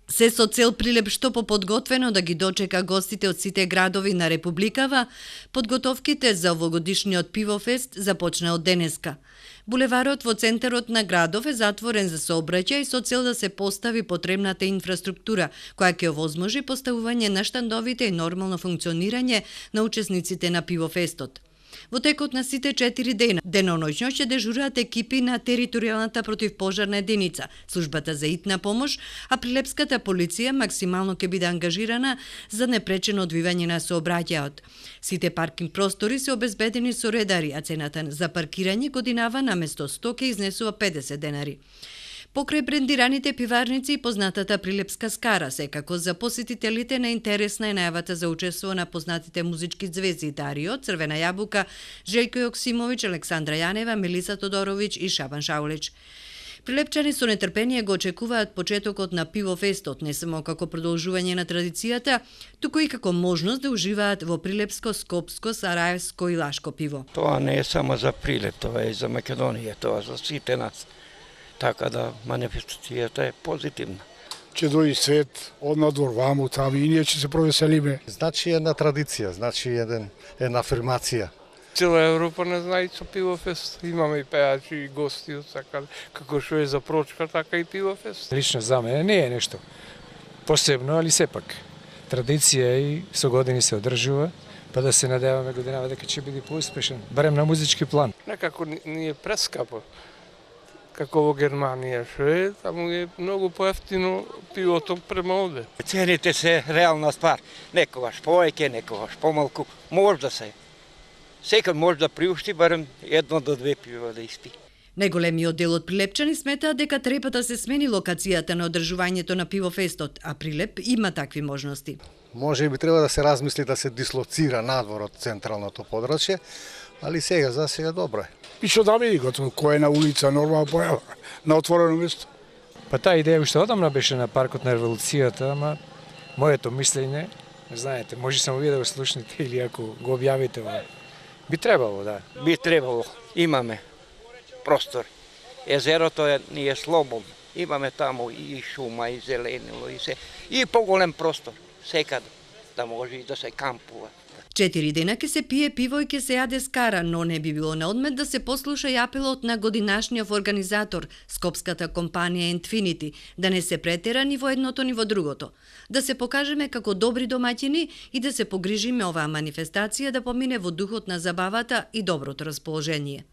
Се со цел Прилеп што поподготвено да ги дочека гостите од сите градови на Републикава, подготовките за овогодишниот пивофест започна од денеска. Булеварот во центарот на градов е затворен за сообраќај со цел да се постави потребната инфраструктура, која ќе овозможи поставување на штандовите и нормално функционирање на учесниците на пивофестот. Во текот на сите 4 дена, деноноќно ќе дежурат екипи на територијалната противпожарна единица, службата за итна помош, а прилепската полиција максимално ќе биде ангажирана за непречено одвивање на сообраќајот. Сите паркинг простори се обезбедени со редари, а цената за паркирање годинава наместо 100 ќе изнесува 50 денари. Покрај брендираните пиварници и познатата прилепска скара, секако за посетителите на интересна е најавата за учество на познатите музички звезди Дарио, Црвена јабука, Желјко Јоксимовиќ, Александра Јанева, Мелиса Тодоровиќ и Шабан Шаулич. Прилепчани со нетрпение го очекуваат почетокот на пивофестот, не само како продолжување на традицијата, туку и како можност да уживаат во прилепско, скопско, сараевско и лашко пиво. Тоа не е само за Прилеп, тоа е и за Македонија, тоа за сите нас. Така да манифестацијата е позитивна. Ќе дојде свет од надвор ваму, таму и ние ќе се провеселиме. Значи една традиција, значи една афирмација. Цела Европа не знае со пивофест. Имаме и пејачи и гости, така како што е за прочка, така и пивофест. Лично за мене не е нешто посебно, али сепак традиција и со години се одржува, па да се надеваме годинава дека ќе биде поуспешен, барем на музички план. Некако ни е прескапо. Како во Германија, што е, таму е многу поевтино пивото према овде. Цените се реална ствар. Некогаш повеќе, некогаш помалку. Може да се. Секој може да приушти барем 1 до 2 пива да испи. Најголемиот дел од прилепчани сметаат дека треба да се смени локацијата на одржувањето на пивофестот, а Прилеп има такви можности. Може би треба да се размисли да се дислоцира надвор од централното подрачје, али за сега добро е. И што да види кој е на улица, нормално појава, на отворено место. Па таа идеја уште одамна беше на паркот на револуцијата, ама моето мислење, знаете, може само вие да го слушнете или ако го објавите, би требало, да. Би требало. Имаме простор. Езерото ни е слободно. Имаме таму и шума, и зеленило, и се. И поголем простор, секаде, да може и да се кампува. 4 дена ќе се пие пиво и ќе се јаде скара, но не би било неодмет да се послуша и апелот на годинашниот организатор, скопската компанија Infinity, да не се претера ни во едното ни во другото. Да се покажеме како добри домаќини и да се погрижиме оваа манифестација да помине во духот на забавата и доброто расположение.